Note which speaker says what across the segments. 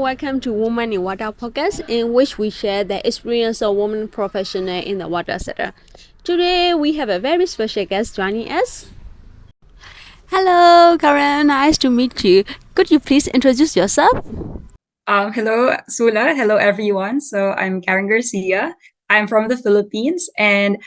Speaker 1: welcome to Woman in Water podcast, in which we share the experience of women professional in the water sector. Today, we have a very special guest joining us. Hello, Karen. Nice to meet you. Could you please introduce yourself?
Speaker 2: Hello, Sula. Hello, everyone. So I'm Karen Garcia. I'm from the Philippines and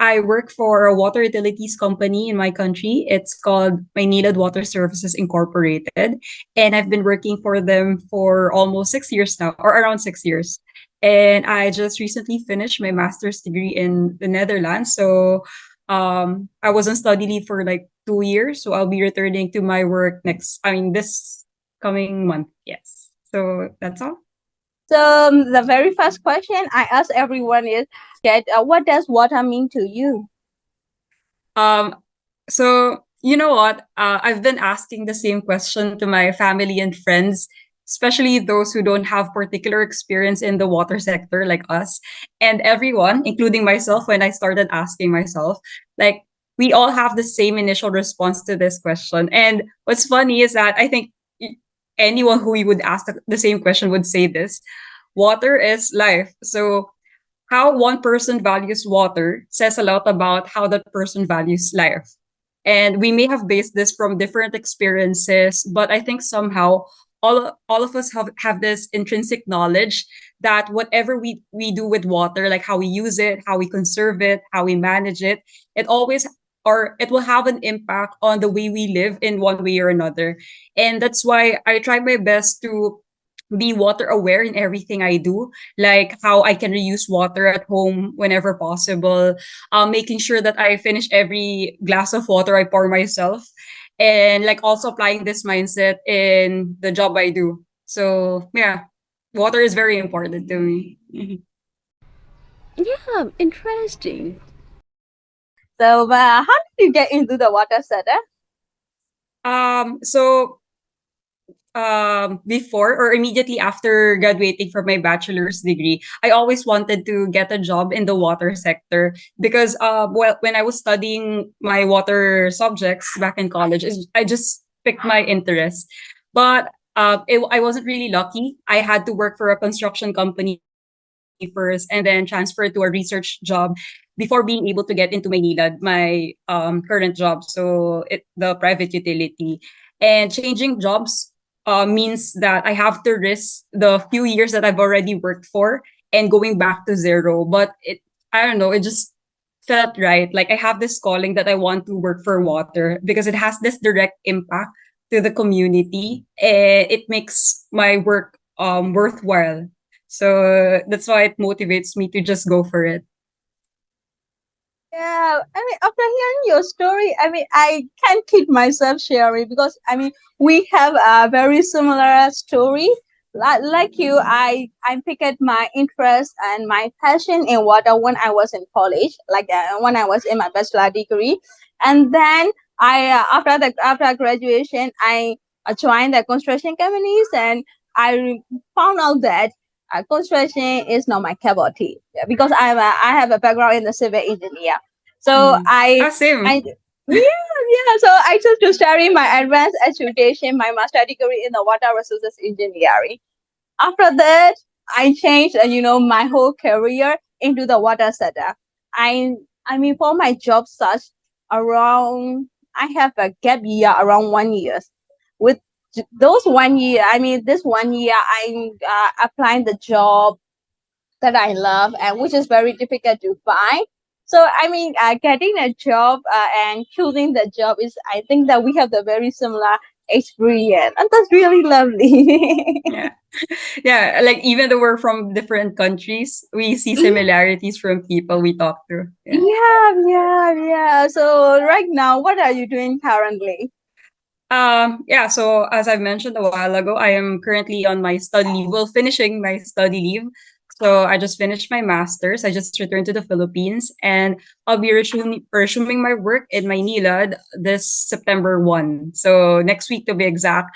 Speaker 2: I work for a water utilities company in my country. It's called Maynilad Water Services Incorporated. And I've been working for them for almost 6 years now, or around 6 years. And I just recently finished my master's degree in the Netherlands. So I was on study leave for like 2 years. So I'll be returning to my work this coming month. Yes. So that's all.
Speaker 3: So the very first question I ask everyone is, what does water mean to you?
Speaker 2: So you know what? I've been asking the same question to my family and friends, especially those who don't have particular experience in the water sector like us, and everyone, including myself, when I started asking myself, like we all have the same initial response to this question. And what's funny is that I think anyone who we would ask the same question would say this: water is life. So how one person values water says a lot about how that person values life. And we may have based this from different experiences, but I think somehow all of us have this intrinsic knowledge that whatever we do with water, like how we use it, how we conserve it, how we manage it, it always or it will have an impact on the way we live in one way or another. And that's why I try my best to be water aware in everything I do, like how I can reuse water at home whenever possible, making sure that I finish every glass of water I pour myself, and like also applying this mindset in the job I do. So yeah, water is very important to me.
Speaker 1: Yeah, interesting.
Speaker 3: So how did you get into the water sector?
Speaker 2: So before or immediately after graduating from my bachelor's degree, I always wanted to get a job in the water sector because when I was studying my water subjects back in college, I just picked my interest. But I wasn't really lucky. I had to work for a construction company first and then transfer to a research job before being able to get into Maynilad, my current job, so the private utility. And changing jobs means that I have to risk the few years that I've already worked for and going back to zero. But I don't know, it just felt right. Like I have this calling that I want to work for water because it has this direct impact to the community. It makes my work worthwhile. So that's why it motivates me to just go for it.
Speaker 3: Yeah, after hearing your story, I can't keep myself sharing because we have a very similar story. Like you, I picked my interest and my passion in water when I was in college, when I was in my bachelor degree, and then after graduation, I joined the construction companies, and I found out that construction is not my cup of tea. Yeah, because I have a background in the civil engineer. So
Speaker 2: Same.
Speaker 3: yeah. So I chose to study my advanced education, my master degree in the water resources engineering. After that, I changed, my whole career into the water sector. For my job search, I have a gap year around 1 year. With those 1 year, this 1 year, I'm applying the job that I love and which is very difficult to find. So getting a job and choosing the job is, I think that we have the very similar experience, and that's really lovely.
Speaker 2: Yeah, like even though we're from different countries, we see similarities from people we talk to.
Speaker 3: Yeah. So right now, what are you doing currently?
Speaker 2: So as I've mentioned a while ago, I am currently on my study leave, well, finishing my study leave. So I just finished my master's. I just returned to the Philippines and I'll be resuming my work in Maynilad this September 1. So next week to be exact.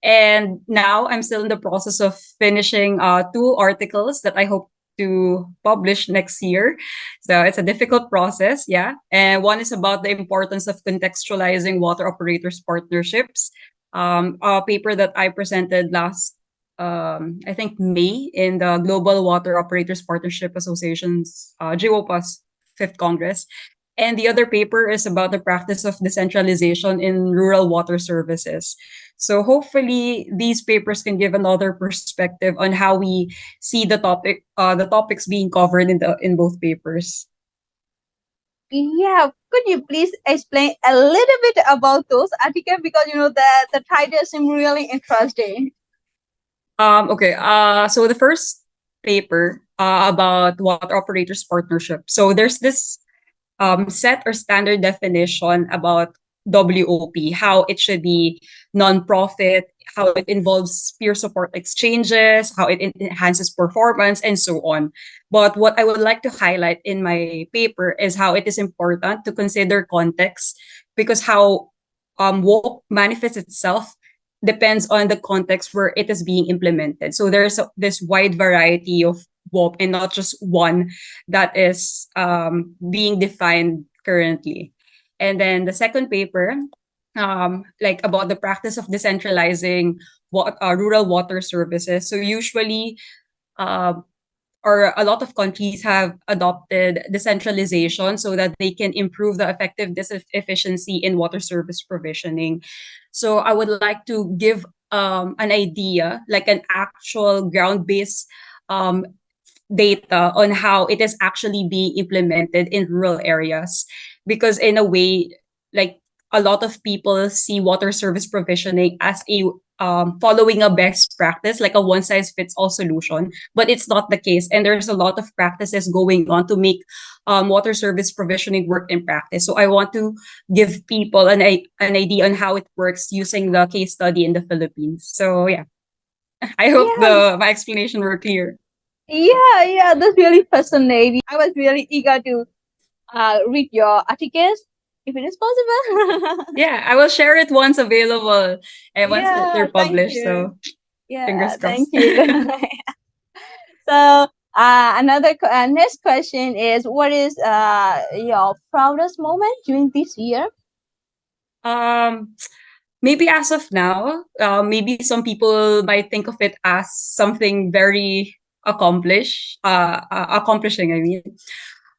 Speaker 2: And now I'm still in the process of finishing two articles that I hope to publish next year. So it's a difficult process, yeah. And one is about the importance of contextualizing water operators partnerships, a paper that I presented last I think May in the Global Water Operators Partnership Association's GWOPA's Fifth Congress. And the other paper is about the practice of decentralization in rural water services. So hopefully these papers can give another perspective on how we see the topics being covered in both papers.
Speaker 3: Yeah, could you please explain a little bit about those articles, because the title seems really interesting.
Speaker 2: Okay. So the first paper about water operators partnership. So there's this set or standard definition about WOP, how it should be nonprofit, how it involves peer support exchanges, how it enhances performance, and so on. But what I would like to highlight in my paper is how it is important to consider context, because how WOP manifests itself depends on the context where it is being implemented. So there's this wide variety of WOP and not just one that is being defined currently. And then the second paper, like about the practice of decentralizing rural water services. So usually, uh, or a lot of countries have adopted decentralization so that they can improve the effectiveness of efficiency in water service provisioning. So I would like to give an idea, like an actual ground-based um, data on how it is actually being implemented in rural areas, because in a way, like, a lot of people see water service provisioning as a following a best practice, like a one size fits all solution, but it's not the case, and there's a lot of practices going on to make water service provisioning work in practice. So I want to give people an idea on how it works using the case study in the Philippines. So yeah, I hope
Speaker 3: Yeah,
Speaker 2: my explanation were clear.
Speaker 3: yeah, that's really fascinating. I was really eager to read your articles, if it is possible.
Speaker 2: Yeah, I will share it once available and once
Speaker 3: Yeah,
Speaker 2: they're
Speaker 3: thank
Speaker 2: published.
Speaker 3: you.
Speaker 2: So
Speaker 3: Yeah,
Speaker 2: fingers
Speaker 3: thank
Speaker 2: crossed.
Speaker 3: you. So, next question is, what is your proudest moment during this year?
Speaker 2: um, Maybe as of now, maybe some people might think of it as something very accomplishing. I mean,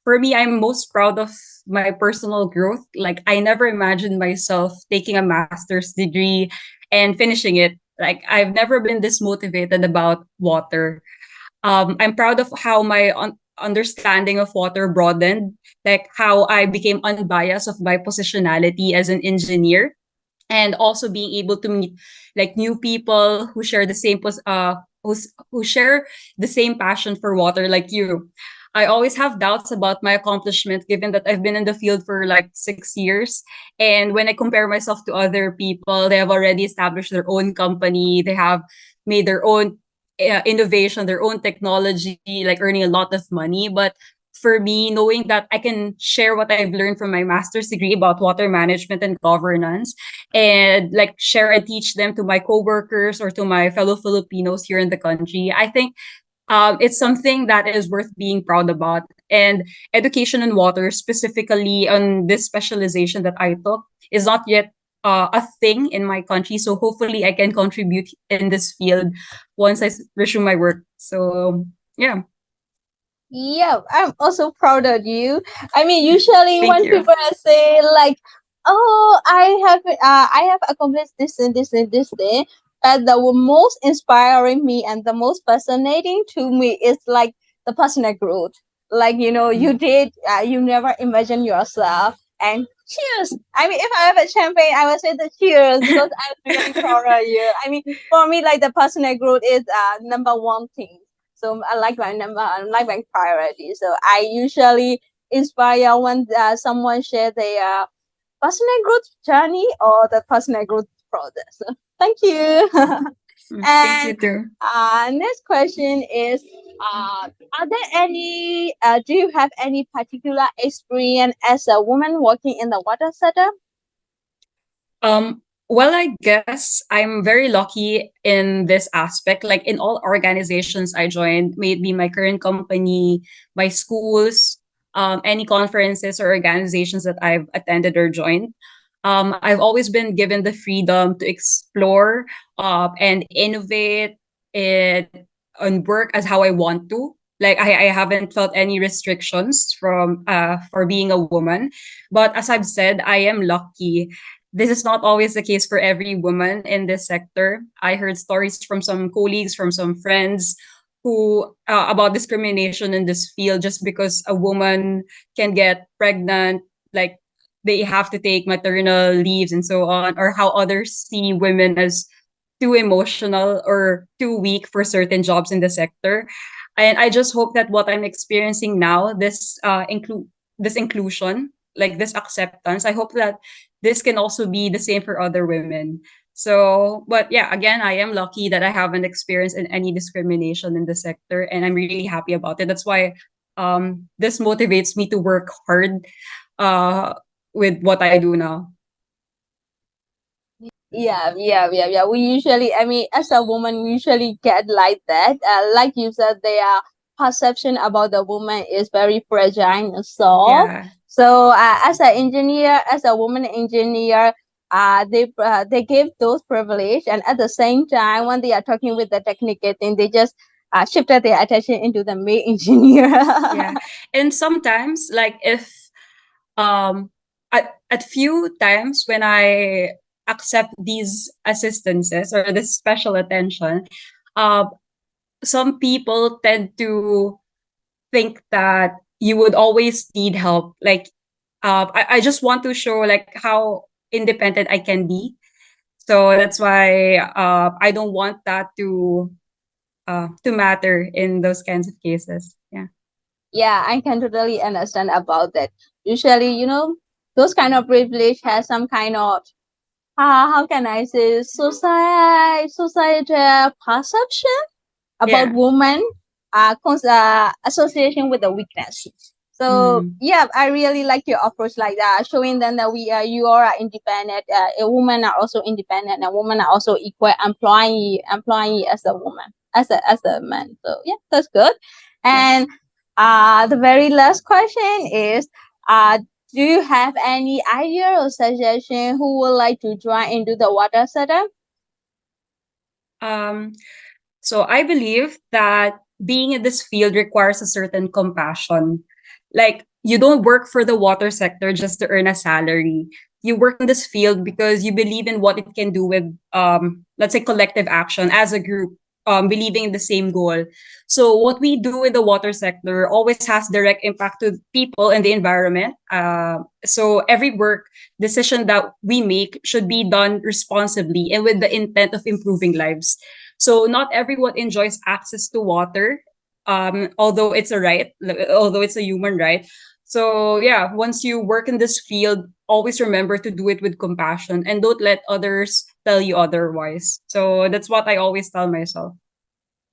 Speaker 2: for me, I'm most proud of my personal growth. Like, I never imagined myself taking a master's degree and finishing it. Like, I've never been this motivated about water. I'm proud of how my understanding of water broadened, like how I became unbiased of my positionality as an engineer, and also being able to meet like new people who share the same who share the same passion for water like you. I always have doubts about my accomplishment given that I've been in the field for like 6 years. And when I compare myself to other people, they have already established their own company, they have made their own innovation, their own technology, like earning a lot of money. But for me, knowing that I can share what I've learned from my master's degree about water management and governance, and like share and teach them to my coworkers or to my fellow Filipinos here in the country, I think it's something that is worth being proud about. And education in water, specifically on this specialization that I took, is not yet a thing in my country. So hopefully I can contribute in this field once resume my work. So yeah,
Speaker 3: Yeah, I'm also proud of you. I mean, usually
Speaker 2: thank
Speaker 3: when
Speaker 2: you.
Speaker 3: people say like, "Oh, I have accomplished this and this and this thing," the most inspiring me and the most fascinating to me is like the personal growth. Like you did, you never imagine yourself. And cheers! I mean, if I have a champagne, I will say the cheers because I'm really proud of you. I mean, for me, like the personal growth is number one thing. So I like my priority. So I usually inspire when someone share their personal growth journey or the personal growth process. So, thank you.
Speaker 2: Thank you
Speaker 3: And
Speaker 2: too.
Speaker 3: next question is, are there any? Do you have any particular experience as a woman working in the water sector?
Speaker 2: Well, I guess I'm very lucky in this aspect. Like in all organizations I joined, may it be my current company, my schools, any conferences or organizations that I've attended or joined, I've always been given the freedom to explore and innovate in on work as how I want to. Like I haven't felt any restrictions from for being a woman. But as I've said, I am lucky. This is not always the case for every woman in this sector. I heard stories from some colleagues, from some friends who about discrimination in this field just because a woman can get pregnant, like they have to take maternal leaves and so on, or how others see women as too emotional or too weak for certain jobs in the sector. And I just hope that what I'm experiencing now, this inclusion, like this acceptance, I hope that this can also be the same for other women. So, but yeah, again, I am lucky that I haven't experienced any discrimination in the sector, and I'm really happy about it. That's why this motivates me to work hard uh, with what I do now.
Speaker 3: Yeah. We usually, I mean, as a woman, we usually get like that. Like you said, their perception about the woman is very fragile and soft.
Speaker 2: Yeah.
Speaker 3: So, as an engineer, as a woman engineer, they give those privilege, and at the same time, when they are talking with the technical thing, they just shifted their attention into the male engineer.
Speaker 2: Yeah. And sometimes, like if at few times when I accept these assistances or this special attention, uh, some people tend to think that you would always need help. Like I just want to show like how independent I can be. So that's why I don't want that to matter in those kinds of cases. Yeah.
Speaker 3: Yeah, I can totally understand about that. Usually, those kind of privilege has some kind of how can I say societal perception about
Speaker 2: Yeah.
Speaker 3: women association with the weakness. So
Speaker 2: Mm.
Speaker 3: yeah, I really like your approach like that, showing them that you are independent. A woman are also independent, and women are also equal employee as a woman, as a man. So yeah, that's good.
Speaker 2: Yeah.
Speaker 3: And the very last question is, do you have any idea or suggestion who would like to join into the water setup?
Speaker 2: Um, so I believe that being in this field requires a certain compassion. Like you don't work for the water sector just to earn a salary. You work in this field because you believe in what it can do with let's say collective action as a group, believing in the same goal. So what we do in the water sector always has direct impact to people and the environment. So every work decision that we make should be done responsibly and with the intent of improving lives. So not everyone enjoys access to water, although it's a right, although it's a human right. So yeah, once you work in this field, always remember to do it with compassion and don't let others tell you otherwise. So that's what I always tell myself,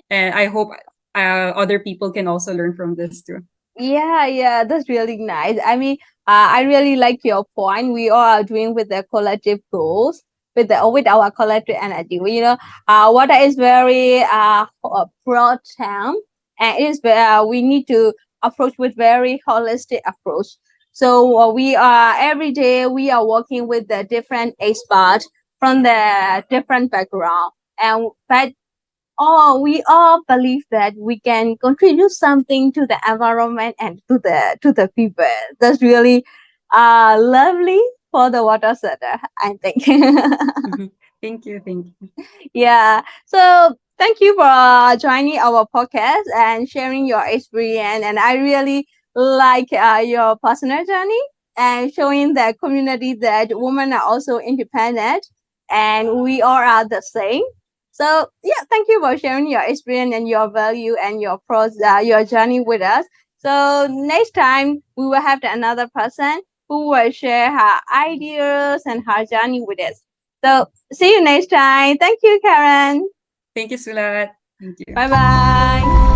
Speaker 2: and I hope other people can also learn from this too.
Speaker 3: Yeah, that's really nice. I mean, I really like your point. We all are doing with the collective goals, with our collective energy. Water is very broad term, and it is we need to approach with very holistic approach. So we are every day we are working with the different experts from the different background, and but we all believe that we can contribute something to the environment and to the people. That's really lovely for the water center, I think.
Speaker 2: Thank you, thank you.
Speaker 3: Yeah. So thank you for joining our podcast and sharing your experience. And I really like your personal journey and showing the community that women are also independent and we all are the same. So yeah, thank you for sharing your experience and your value and your journey with us. So next time we will have another person who will share her ideas and her journey with us. So see you next time. Thank you, Karen.
Speaker 2: Thank you, Sulat. Thank you.
Speaker 3: Bye bye.